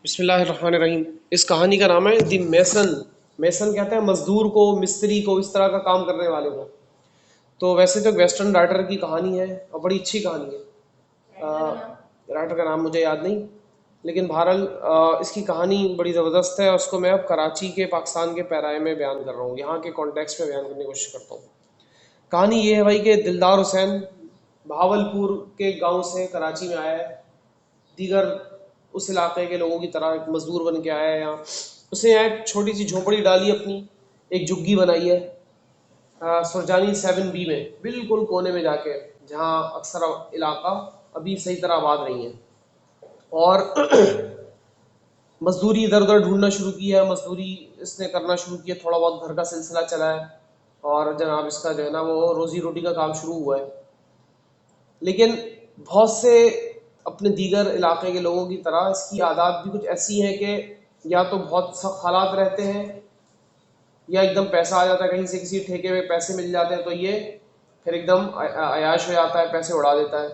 بسم اللہ الرحمن الرحیم۔ اس کہانی کا نام ہے دی میسن۔ میسن کہتے ہیں مزدور کو، مستری کو، اس طرح کا کام کرنے والے کو۔ تو ویسے تو ویسٹرن رائٹر کی کہانی ہے اور بڑی اچھی کہانی ہے۔ رائٹر کا نام مجھے یاد نہیں، لیکن بہرحال اس کی کہانی بڑی زبردست ہے۔ اس کو میں اب کراچی کے، پاکستان کے پیرائے میں بیان کر رہا ہوں، یہاں کے کانٹیکسٹ میں بیان کرنے کی کوشش کرتا ہوں۔ کہانی یہ ہے بھائی کہ دلدار حسین بہاولپور کے گاؤں سے کراچی میں آیا ہے، دیگر اس علاقے کے لوگوں کی طرح ایک مزدور بن کے آیا ہے یہاں۔ اس نے یہاں ایک چھوٹی سی جھونپڑی ڈالی، اپنی ایک جھگی بنائی ہے سرجانی 7B میں، بالکل کونے میں جا کے، جہاں اکثر علاقہ ابھی صحیح طرح آباد نہیں ہے۔ اور مزدوری ادھر ادھر ڈھونڈنا شروع کیا، مزدوری اس نے کرنا شروع کیا، تھوڑا بہت گھر کا سلسلہ چلا ہے، اور جناب اس کا جو ہے نا وہ روزی روٹی کا کام شروع ہوا ہے۔ لیکن بہت سے اپنے دیگر علاقے کے لوگوں کی طرح اس کی عادات بھی کچھ ایسی ہیں کہ یا تو بہت سخت حالات رہتے ہیں، یا ایک دم پیسہ آ جاتا ہے کہیں سے، کسی ٹھیکے میں پیسے مل جاتے ہیں تو یہ پھر ایک دم عیاش ہو جاتا ہے، پیسے اڑا دیتا ہے۔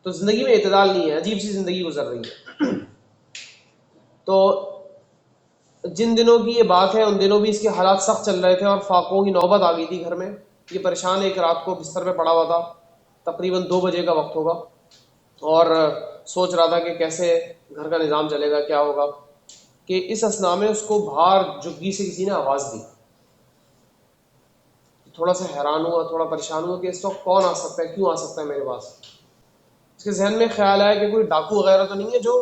تو زندگی میں اعتدال نہیں ہے، عجیب سی زندگی گزر رہی ہے۔ تو جن دنوں کی یہ بات ہے ان دنوں بھی اس کے حالات سخت چل رہے تھے، اور فاقوں کی نوبت آ گئی تھی گھر میں۔ یہ پریشان ایک رات کو بستر پہ پڑا ہوا تھا، تقریباً 2 بجے کا وقت ہوگا، اور سوچ رہا تھا کہ کیسے گھر کا نظام چلے گا، کیا ہوگا، کہ اس اثنا میں اس کو باہر جھگی سے کسی نے آواز دی۔ تھوڑا سا حیران ہوا، تھوڑا پریشان ہوا کہ اس وقت کون آ سکتا ہے، کیوں آ سکتا ہے میرے پاس۔ اس کے ذہن میں خیال آیا کہ کوئی ڈاکو وغیرہ تو نہیں ہے جو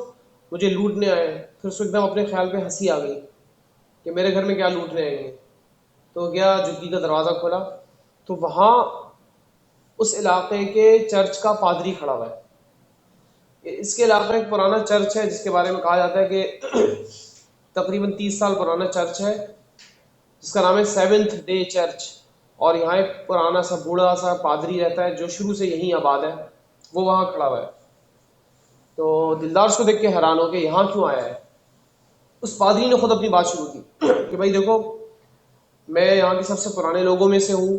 مجھے لوٹنے آئے۔ پھر اس کو ایک دم اپنے خیال پہ ہنسی آ گئی کہ میرے گھر میں کیا لوٹنے آئیں گے۔ تو گیا جھگی کا دروازہ کھولا، تو وہاں اس علاقے کے چرچ کا پادری کھڑا ہوا ہے۔ اس کے علاقے میں ایک پرانا چرچ ہے جس کے بارے میں کہا جاتا ہے کہ تقریباً 30 سال پرانا چرچ ہے، جس کا نام ہے 7th ڈے چرچ۔ اور یہاں ایک پرانا سا بوڑھا سا پادری رہتا ہے جو شروع سے یہیں آباد ہے، وہ وہاں کھڑا ہوا ہے۔ تو دلدار اس کو دیکھ کے حیران ہو کہ یہاں کیوں آیا ہے۔ اس پادری نے خود اپنی بات شروع کی کہ بھائی دیکھو، میں یہاں کے سب سے پرانے لوگوں میں سے ہوں،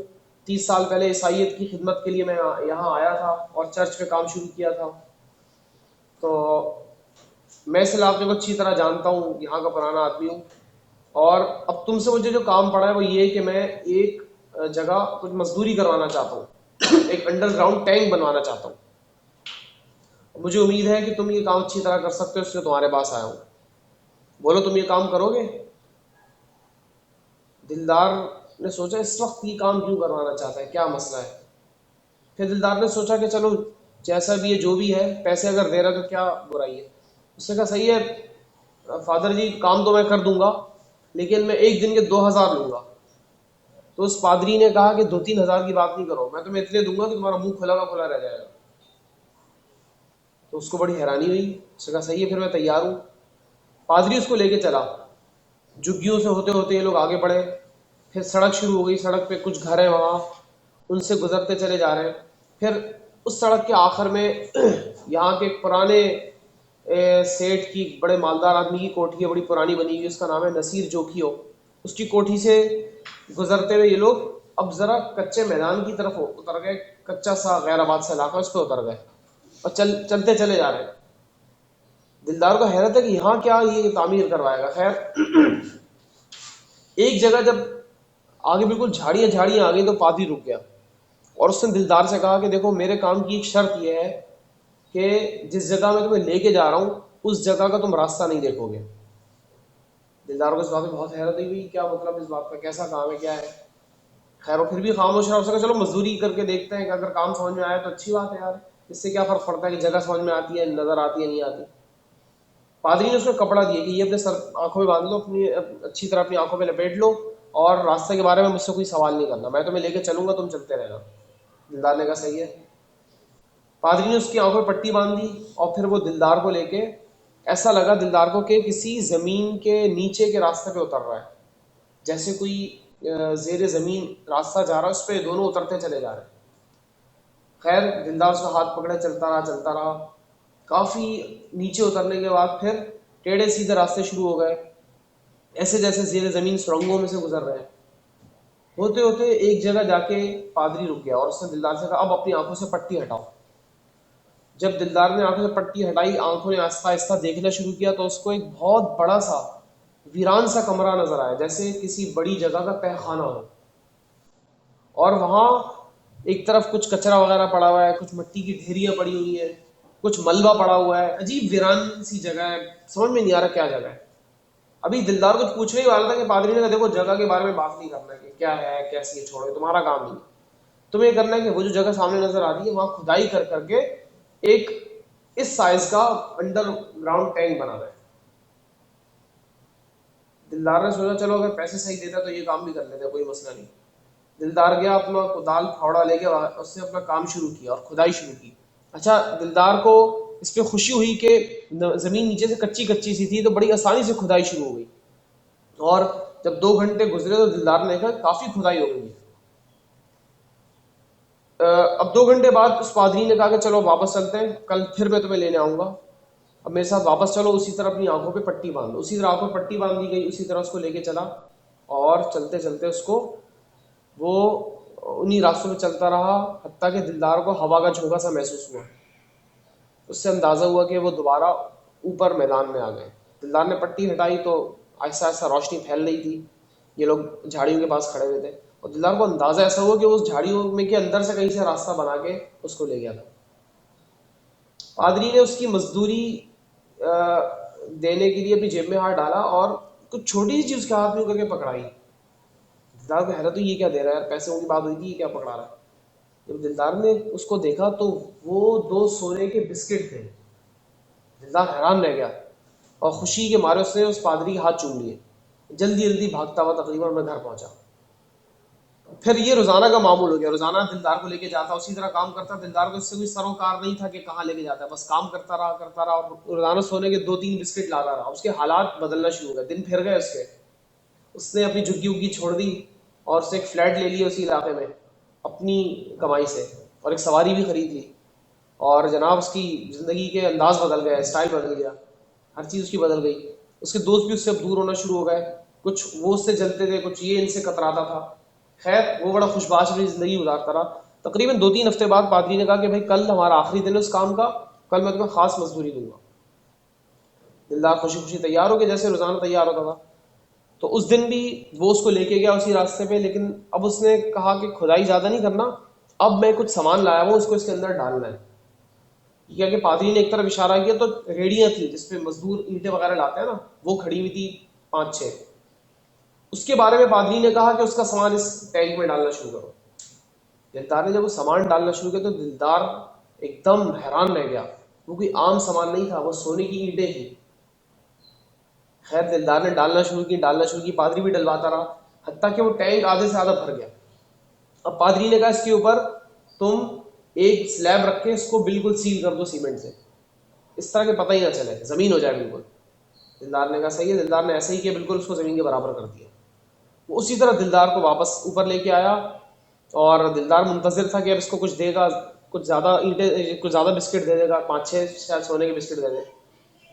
30 سال پہلے عیسائیت کی خدمت کے لیے میں یہاں آیا تھا اور چرچ پہ کام شروع کیا تھا۔ تو میں اس علاقے کو اچھی طرح جانتا ہوں، یہاں کا پرانا آدمی ہوں، اور اب تم سے مجھے جو کام پڑا ہے وہ یہ کہ میں ایک جگہ کچھ مزدوری کروانا چاہتا ہوں، ایک انڈر گراؤنڈ ٹینک بنوانا چاہتا ہوں۔ مجھے امید ہے کہ تم یہ کام اچھی طرح کر سکتے ہو، اس لیے تمہارے پاس آیا ہوں۔ بولو تم یہ کام کرو گے؟ دلدار نے سوچا اس وقت یہ کام کیوں کروانا چاہتا ہے، کیا مسئلہ ہے۔ پھر دلدار نے سوچا کہ چلو جیسا بھی ہے، جو بھی ہے، پیسے اگر دے رہا تو کیا برائی ہے۔ اس نے کہا صحیح ہے فادر جی، کام تو میں کر دوں گا، لیکن میں ایک دن کے 2000 لوں گا۔ تو اس پادری نے کہا کہ 2-3 ہزار کی بات نہیں کرو، میں تمہیں اتنے دوں گا کہ تمہارا منہ کھلا کا کھلا رہ جائے گا۔ تو اس کو بڑی حیرانی ہوئی، اس نے کہا صحیح ہے پھر میں تیار ہوں۔ پادری اس کو لے کے چلا، جھگیوں سے ہوتے ہوتے یہ لوگ آگے بڑھے، پھر سڑک شروع ہو گئی، سڑک پہ کچھ گھر ہیں وہاں، ان سے گزرتے چلے جا رہے ہیں۔ پھر اس سڑک کے آخر میں یہاں کے پرانے سیٹھ کی، بڑے مالدار آدمی کی کوٹھی ہے، بڑی پرانی بنی ہوئی، اس کا نام ہے نصیر جوکھیو۔ اس کی کوٹھی سے گزرتے ہوئے یہ لوگ اب ذرا کچے میدان کی طرف اتر گئے، کچا سا غیر آباد سے علاقہ، اس پہ اتر گئے اور چلتے چلے جا رہے ہیں۔ دلدار کو حیرت ہے کہ یہاں کیا یہ تعمیر کروائے گا۔ خیر ایک جگہ جب آگے بالکل جھاڑیاں جھاڑیاں آ گئی تو پادری رک گیا، اور اس نے دلدار سے کہا کہ دیکھو میرے کام کی ایک شرط یہ ہے کہ جس جگہ میں تمہیں لے کے جا رہا ہوں اس جگہ کا تم راستہ نہیں دیکھو گے۔ دلدار کو اس بات میں بہت حیرت ہوئی، کیا مطلب اس بات کا، کیسا کام ہے، کیا ہے۔ خیر وہ پھر بھی خاموش رہا، اس نے کہا چلو مزدوری کر کے دیکھتے ہیں کہ اگر کام سمجھ میں آیا تو اچھی بات ہے یار، اس سے کیا فرق پڑتا ہے کہ جگہ سمجھ میں آتی ہے، نظر آتی ہے، نہیں آتی۔ پادری نے اس کو کپڑا دیا کہ یہ اپنے سر آنکھوں میں باندھ لو، اپنی اچھی طرح اپنی آنکھوں میں لپیٹ لو، اور راستے کے بارے میں مجھ سے کوئی سوال نہیں کرنا، میں تمہیں لے کے چلوں گا، تم چلتے رہنا۔ دلدار نے کہا صحیح ہے۔ پادری نے اس کی آنکھوں میں پٹی باندھ دی، اور پھر وہ دلدار کو لے کے، ایسا لگا دلدار کو کہ کسی زمین کے نیچے کے راستے پہ اتر رہا ہے، جیسے کوئی زیر زمین راستہ جا رہا ہے، اس پہ دونوں اترتے چلے جا رہے ہیں۔ خیر دلدار اس کا ہاتھ پکڑے چلتا رہا، کافی نیچے اترنے کے بعد پھر ٹیڑھے سیدھے راستے شروع ہو گئے، ایسے جیسے زیر زمین سرنگوں میں سے گزر رہے ہیں۔ ہوتے ہوتے ایک جگہ جا کے پادری رک گیا، اور اس نے دلدار سے کہا اب اپنی آنکھوں سے پٹی ہٹاؤ۔ جب دلدار نے آنکھوں سے پٹی ہٹائی، آنکھوں نے آہستہ آہستہ دیکھنا شروع کیا تو اس کو ایک بہت بڑا سا ویران سا کمرہ نظر آیا، جیسے کسی بڑی جگہ کا تہہ خانہ ہو، اور وہاں ایک طرف کچھ کچرا وغیرہ پڑا ہوا ہے، کچھ مٹی کی ڈھیریاں پڑی ہوئی ہیں، کچھ ملبہ پڑا ہوا ہے، عجیب ویران سی جگہ ہے، سمجھ میں نہیں آ رہا کیا جگہ ہے۔ ابھی دلدار کچھ پوچھنے ہی والا تھا کہ پادری نے کہا دیکھو جگہ کے بارے میں بات نہیں کرنا کہ کیا ہے کیسی ہے، چھوڑو تمہارا کام نہیں ہے، تمہیں یہ کرنا ہے کہ وہ جو جگہ سامنے نظر آ رہی ہے وہاں کھدائی کر کر کے ایک اس سائز کا انڈر گراؤنڈ ٹینک بنا ہے۔ دلدار نے سوچا چلو اگر پیسے صحیح دیتا تو یہ کام بھی کر لیتے، کوئی مسئلہ نہیں۔ دلدار گیا اپنا کدال پھاوڑا لے کے، اس نے اپنا کام شروع کیا اور کھدائی شروع کی۔ اچھا، دلدار کو اس پہ خوشی ہوئی کہ زمین نیچے سے کچی کچی سی تھی تو بڑی آسانی سے کھدائی شروع ہو گئی، اور جب 2 گھنٹے گزرے تو دلدار نے کہا کافی کھدائی ہو گئی ہے۔ اب 2 گھنٹے بعد اس پادری نے کہا کہ چلو واپس چلتے ہیں، کل پھر میں تمہیں لینے آؤں گا، اب میرے ساتھ واپس چلو، اسی طرح اپنی آنکھوں پہ پٹی باندھو۔ اسی طرح آنکھوں پہ پٹی باندھ دی گئی، اسی طرح اس کو لے کے چلا، اور چلتے چلتے اس کو وہ انہی راستوں پہ چلتا رہا، حتیٰ کہ دلدار کو ہوا کا جھونکا سا محسوس ہوا۔ اس سے اندازہ ہوا کہ وہ دوبارہ اوپر میدان میں آ گئے۔ دلدار نے پٹی ہٹائی تو آہستہ آہستہ روشنی پھیل رہی تھی، یہ لوگ جھاڑیوں کے پاس کھڑے ہوئے تھے، اور دلدار کو اندازہ ایسا ہوا کہ اس جھاڑیوں میں کے اندر سے کہیں سے راستہ بنا کے اس کو لے گیا تھا۔ پادری نے اس کی مزدوری دینے کے لیے اپنی جیب میں ہاتھ ڈالا اور کچھ چھوٹی سی چیز اس کے ہاتھ میں کر کے پکڑائی۔ دلدار کو حیرت ہوئی یہ کیا دے رہا ہے یار، پیسوں کی بات ہوئی تھی، یہ کیا پکڑا رہا ہے۔ جب دلدار نے اس کو دیکھا تو وہ 2 سونے کے بسکٹ تھے۔ دلدار حیران رہ گیا اور خوشی کے مارے اس نے اس پادری کے ہاتھ چوم لیے۔ جلدی جلدی بھاگتا ہوا تقریباً میں گھر پہنچا۔ پھر یہ روزانہ کا معمول ہو گیا، روزانہ دلدار کو لے کے جاتا، اسی طرح کام کرتا۔ دلدار کو اس سے کوئی سروکار نہیں تھا کہ کہاں لے کے جاتا ہے، بس کام کرتا رہا اور روزانہ سونے کے 2-3 بسکٹ لاتا رہا۔ اس کے حالات بدلنا شروع ہو گئے، دن پھر گئے اس کے۔ اس نے اپنی جھگی وگی چھوڑ دی اور اس نے ایک فلیٹ لے لی اسی علاقے میں اپنی کمائی سے، اور ایک سواری بھی خرید لی، اور جناب اس کی زندگی کے انداز بدل گیا، اسٹائل بدل گیا، ہر چیز اس کی بدل گئی۔ اس کے دوست بھی اس سے اب دور ہونا شروع ہو گئے، کچھ وہ اس سے جلتے تھے، کچھ یہ ان سے کتراتا تھا۔ خیر وہ بڑا خوش باش اپنی زندگی گزارتا رہا۔ تقریباً 2-3 ہفتے بعد پادری نے کہا کہ بھائی کل ہمارا آخری دن ہے اس کام کا، کل میں تمہیں خاص مزدوری دوں گا۔ دلدار خوشی خوشی تیار ہو کے جیسے روزانہ تیار ہوتا تھا، تو اس دن بھی وہ اس کو لے کے گیا اسی راستے پہ، لیکن اب اس نے کہا کہ کھدائی زیادہ نہیں کرنا، اب میں کچھ سامان لایا ہوں اس کو اس کے اندر ڈالنا ہے۔ کیا کہ پادری نے ایک طرف اشارہ کیا تو ریڑیاں تھیں جس پہ مزدور اینٹیں وغیرہ لاتے ہیں نا، وہ کھڑی ہوئی تھی 5-6۔ اس کے بارے میں پادری نے کہا کہ اس کا سامان اس ٹینک میں ڈالنا شروع کرو۔ دلدار نے جب وہ سامان ڈالنا شروع کیا تو دلدار ایک دم حیران رہ گیا، وہ کوئی عام سامان نہیں تھا، وہ سونے کی اینٹیں تھیں۔ خیر دلدار نے ڈالنا شروع کی، پادری بھی ڈلواتا رہا، حتیٰ کہ وہ ٹینک آدھے سے آدھا بھر گیا۔ اب پادری نے کہا اس کے اوپر تم ایک سلیب رکھ کے اس کو بالکل سیل کر دو سیمنٹ سے، اس طرح کہ پتہ ہی نہ چلے، زمین ہو جائے بالکل۔ دلدار نے کہا صحیح ہے۔ دلدار نے ایسے ہی کیا، بالکل اس کو زمین کے برابر کر دیا۔ وہ اسی طرح دلدار کو واپس اوپر لے کے آیا، اور دلدار منتظر تھا کہ اب اس کو کچھ دے گا، کچھ زیادہ بسکٹ دے دے گا، 5-6 شاید سونے کے بسکٹ دے دے،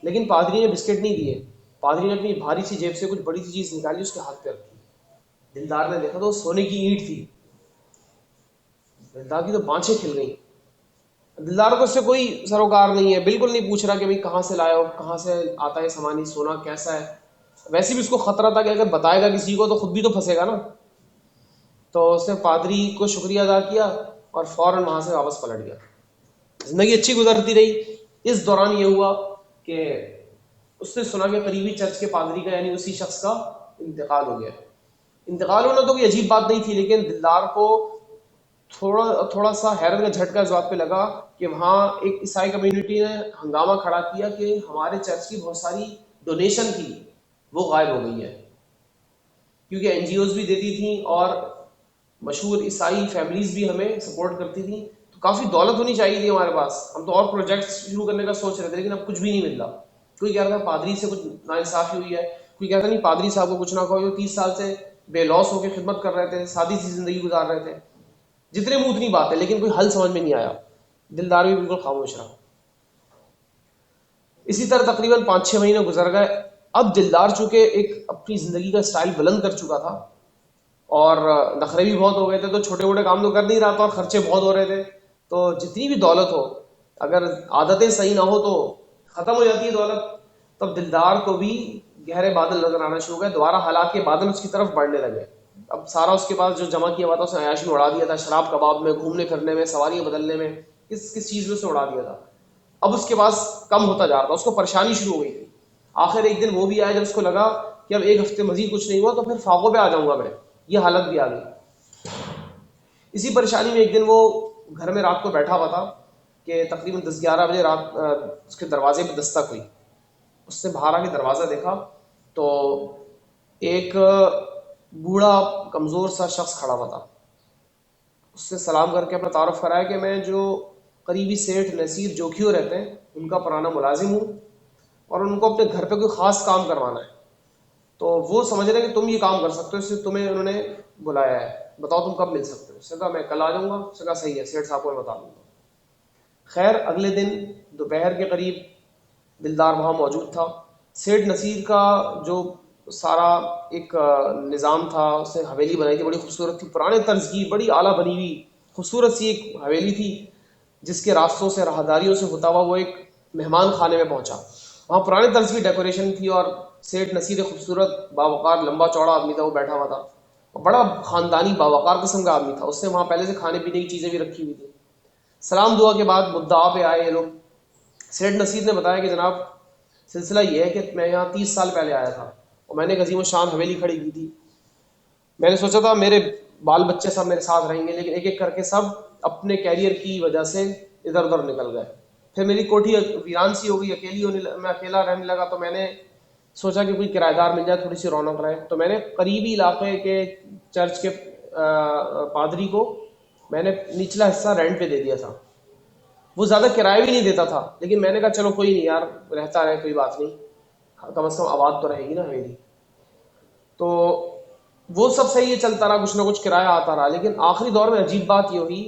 لیکن پادری نے بسکٹ نہیں دیے۔ پادری نے اپنی بھاری سی جیب سے کچھ بڑی سی چیز نکالی، اس کے ہاتھ پہ رکھی۔ دلدار نے دیکھا تو وہ سونے کی اینٹ تھی۔ دلدار کی تو بانچیں کھل گئیں۔ دلدار کو اس سے کوئی سروکار نہیں ہے، بالکل نہیں پوچھ رہا کہ بھائی کہاں سے لائے ہو، کہاں سے آتا ہے سامان، یہ سونا کیسا ہے۔ ویسے بھی اس کو خطرہ تھا کہ اگر بتائے گا کسی کو تو خود بھی تو پھنسے گا نا۔ تو اس نے پادری کو شکریہ ادا کیا اور فوراً وہاں سے واپس پلٹ گیا۔ زندگی اچھی گزرتی رہی۔ اس دوران یہ ہوا کہ اس نے سنا کہ قریبی چرچ کے پادری کا، یعنی اسی شخص کا انتقال ہو گیا۔ انتقال ہونا تو کوئی عجیب بات نہیں تھی، لیکن دلدار کو تھوڑا سا حیرت کا جھٹکا اس بات پہ لگا کہ وہاں ایک عیسائی کمیونٹی نے ہنگامہ کھڑا کیا کہ ہمارے چرچ کی بہت ساری ڈونیشن تھی وہ غائب ہو گئی ہے، کیونکہ این جی اوز بھی دیتی تھیں اور مشہور عیسائی فیملیز بھی ہمیں سپورٹ کرتی تھیں، تو کافی دولت ہونی چاہیے تھی ہمارے پاس، ہم تو اور پروجیکٹس شروع کرنے کا سوچ رہے تھے، لیکن اب کچھ بھی نہیں مل رہا۔ کوئی کہہ رہا تھا پادری سے کچھ ناانصافی ہوئی ہے، کوئی کہتا نہیں پادری صاحب کو کچھ نہ کہو، جو 30 سال سے بے لوس ہو کے خدمت کر رہے تھے، سادی سی زندگی گزار رہے تھے، جتنے منہ اتنی بات ہے، لیکن کوئی حل سمجھ میں نہیں آیا۔ دلدار بھی بالکل خاموش رہا۔ اسی طرح تقریباً 5-6 مہینے گزر گئے۔ اب دلدار چونکہ ایک اپنی زندگی کا سٹائل بلند کر چکا تھا اور نخرے بھی بہت ہو گئے تھے، تو چھوٹے موٹے کام تو کر نہیں رہا تھا اور خرچے بہت ہو رہے تھے، تو جتنی بھی دولت ہو اگر عادتیں صحیح نہ ہو تو ختم ہو جاتی ہے دولت. تب دلدار کو بھی گہرے بادل نظر آنا شروع ہو گئے, دوبارہ حالات کے بادل اس کی طرف بڑھنے لگے. اب سارا اس کے پاس جو جمع کیا ہوا تھا اس نے عیاش میں اڑا دیا تھا, شراب کباب میں, گھومنے پھرنے میں, سواریاں بدلنے میں, کس چیز میں اس نے اڑا دیا تھا. اب اس کے پاس کم ہوتا جا رہا تھا, اس کو پریشانی شروع ہو گئی تھی. آخر ایک دن وہ بھی آیا جب اس کو لگا کہ اب ایک ہفتے مزید کچھ نہیں ہوا تو پھر فاقوں پہ آ جاؤں گا میں, یہ حالت بھی آ گئی. اسی پریشانی میں ایک دن وہ گھر میں رات کو بیٹھا ہوا تھا کہ تقریباً 10-11 بجے رات اس کے دروازے پہ دستک ہوئی. اس نے باہر آ کے دروازہ دیکھا تو ایک بوڑھا کمزور سا شخص کھڑا ہوا تھا. اس سے سلام کر کے اپنا تعارف کرایا کہ میں جو قریبی سیٹھ نصیر جوکھیو رہتے ہیں ان کا پرانا ملازم ہوں, اور ان کو اپنے گھر پہ کوئی خاص کام کروانا ہے. تو وہ سمجھ رہے ہیں کہ تم یہ کام کر سکتے ہو, اس سے تمہیں انہوں نے بلایا ہے, بتاؤ تم کب مل سکتے ہو. اس نے کہا میں کل آ جاؤں گا. اس نے کہا صحیح ہے, سیٹھ صاحب کو میں بتا دوں گا. خیر اگلے دن دوپہر کے قریب دلدار وہاں موجود تھا. سیٹھ نصیر کا جو سارا ایک نظام تھا, اس نے حویلی بنائی تھی, بڑی خوبصورت تھی, پرانے طرز کی, بڑی اعلیٰ بنی ہوئی خوبصورت سی ایک حویلی تھی, جس کے راستوں سے راہداریوں سے ہوتا ہوا وہ ایک مہمان خانے میں پہنچا. وہاں پرانے طرز کی ڈیکوریشن تھی, اور سیٹھ نصیر خوبصورت باوقار لمبا چوڑا آدمی تھا, وہ بیٹھا ہوا تھا, بڑا خاندانی باوقار قسم کا آدمی تھا. اس نے وہاں پہلے سے کھانے پینے کی چیزیں بھی رکھی ہوئی تھی. سلام دعا کے بعد مدعا پہ آئے یہ لوگ. سیٹھ نصیر نے بتایا کہ جناب سلسلہ یہ ہے کہ میں یہاں 30 سال پہلے آیا تھا, اور میں نے ایک عظیم الشان حویلی کھڑی کی تھی. میں نے سوچا تھا میرے بال بچے سب میرے ساتھ رہیں گے, لیکن ایک ایک کر کے سب اپنے کیریئر کی وجہ سے ادھر ادھر نکل گئے. پھر میری کوٹھی ویران سی ہو گئی, میں اکیلا رہنے لگا. تو میں نے سوچا کہ کوئی کرایہ دار مل جائے, تھوڑی سی رونق رہے. تو میں نے قریبی علاقے کے چرچ کے پادری کو میں نے نچلا حصہ رینٹ پہ دے دیا تھا. وہ زیادہ کرایہ بھی نہیں دیتا تھا, لیکن میں نے کہا چلو کوئی نہیں یار, رہتا رہے کوئی بات نہیں, کم از کم آباد تو رہے گی نا حویلی. تو وہ سب صحیح ہے, چلتا رہا, کچھ نہ کچھ کرایہ آتا رہا. لیکن آخری دور میں عجیب بات یہ ہوئی,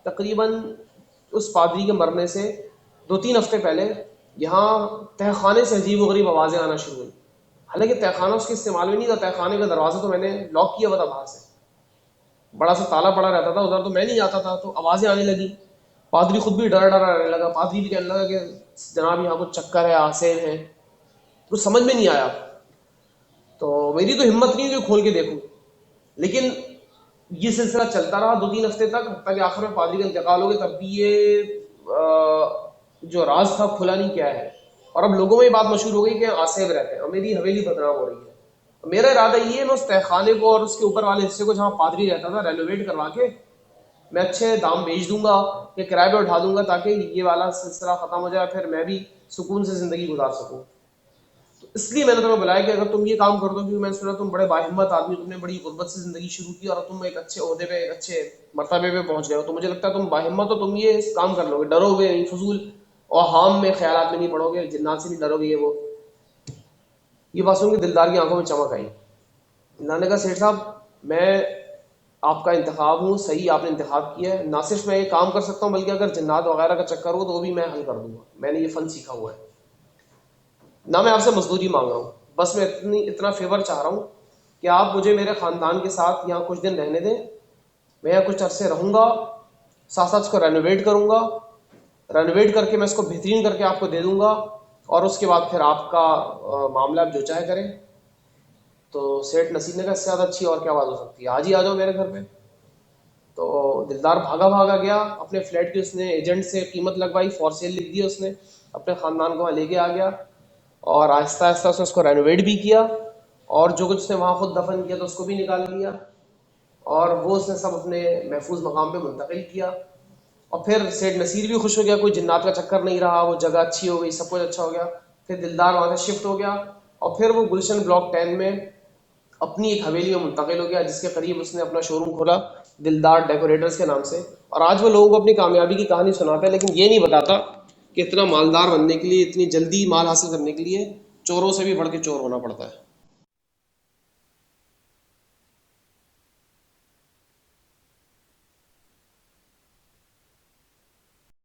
تقریباً اس پادری کے مرنے سے 2-3 ہفتے پہلے یہاں تہ خانے سے عجیب و غریب آوازیں آنا شروع ہوئی. حالانکہ تہ خانہ اس کے استعمال میں نہیں تھا, تہ خانے کا دروازہ تو میں نے لاک کیا ہوا تھا باہر سے, بڑا سا تالا پڑا رہتا تھا, ادھر تو میں نہیں جاتا تھا. تو آوازیں آنے لگی, پادری خود بھی ڈرا ڈرا رہنے لگا. پادری بھی کہنے لگا کہ جناب یہاں کچھ چکر ہے, آسین ہے. کچھ سمجھ میں نہیں آیا. تو میری تو ہمت نہیں کہ کھول کے دیکھوں, لیکن یہ سلسلہ چلتا رہا 2-3 ہفتے تک, حتیٰ کہ آخر میں پادری کا انتقال ہو گیا. تب بھی یہ جو راز تھا کھلا نہیں کیا ہے, اور اب لوگوں میں یہ بات مشہور ہو گئی کہ آسیب رہتے ہیں, اور میری حویلی بدنام ہو رہی ہے. میرا ارادہ یہ ہے میں اس تہ خانے کو اور اس کے اوپر والے حصے کو جہاں پادری رہتا تھا رینوویٹ کروا کے میں اچھے دام بیچ دوں گا, یا کرائے پہ اٹھا دوں گا, تاکہ یہ والا سلسلہ ختم ہو جائے, پھر میں بھی سکون سے زندگی گزار سکوں. تو اس لیے میں نے تمہیں بلایا کہ اگر تم یہ کام کر دو, کیونکہ میں نے سنا تم بڑے باہمت آدمی, تم نے بڑی غربت سے زندگی شروع کی اور تم ایک اچھے عہدے پہ, ایک اچھے مرتبے پہ پہنچ گئے ہو. تو مجھے لگتا ہے تم باہمت ہو, تم یہ کام کر لو گے, ڈرو گے نہیں, فضول اور حام میں خیالات میں نہیں پڑو گے, جنات سے نہیں ڈرو گے. یہ بات سن کے دلدار کی آنکھوں میں چمک آئی. اللہ نے کہا سیٹھ صاحب میں آپ کا انتخاب ہوں, صحیح آپ نے انتخاب کیا ہے. نہ صرف میں یہ کام کر سکتا ہوں, بلکہ اگر جنات وغیرہ کا چکر ہو تو وہ بھی میں حل کر دوں گا. میں نے یہ فن سیکھا ہوا ہے. نہ میں آپ سے مزدوری مانگ رہا ہوں, بس میں اتنا فیور چاہ رہا ہوں کہ آپ مجھے میرے خاندان کے ساتھ یہاں کچھ دن رہنے دیں. میں یہاں کچھ عرصے رہوں گا, ساتھ ساتھ اس کو رینوویٹ کروں گا. رینوویٹ کر کے میں اس کو بہترین کر کے آپ کو دے دوں گا, اور اس کے بعد پھر آپ کا معاملہ آپ جو چاہے کریں. تو سیٹھ نصیر نے کہا اس سے زیادہ اچھی اور کیا بات ہو سکتی ہے, آج ہی آ جاؤ میرے گھر پہ. تو دلدار بھاگا گیا اپنے فلیٹ کی, اس نے ایجنٹ سے قیمت لگوائی, فور سیل لکھ دی اس نے, اپنے خاندان کو وہاں لے کے آ گیا, اور آہستہ آہستہ اس نے اس کو رینوویٹ بھی کیا, اور جو کچھ اس نے وہاں خود دفن کیا تو اس کو بھی نکال لیا, اور وہ اس نے سب اپنے محفوظ مقام پہ منتقل کیا. اور پھر سیٹھ نصیر بھی خوش ہو گیا, کوئی جنات کا چکر نہیں رہا, وہ جگہ اچھی ہو گئی, سب کچھ اچھا ہو گیا. پھر دلدار وہاں سے شفٹ ہو گیا, اور پھر وہ گلشن بلاک 10 میں اپنی ایک حویلی میں منتقل ہو گیا, جس کے قریب اس نے اپنا شو روم کھولا دلدار ڈیکوریٹرز کے نام سے. اور آج وہ لوگوں کو اپنی کامیابی کی کہانی سناتا ہے, لیکن یہ نہیں بتاتا کہ اتنا مالدار بننے کے لیے, اتنی جلدی مال حاصل کرنے کے لیے چوروں سے بھی بڑھ کے چور ہونا پڑتا ہے.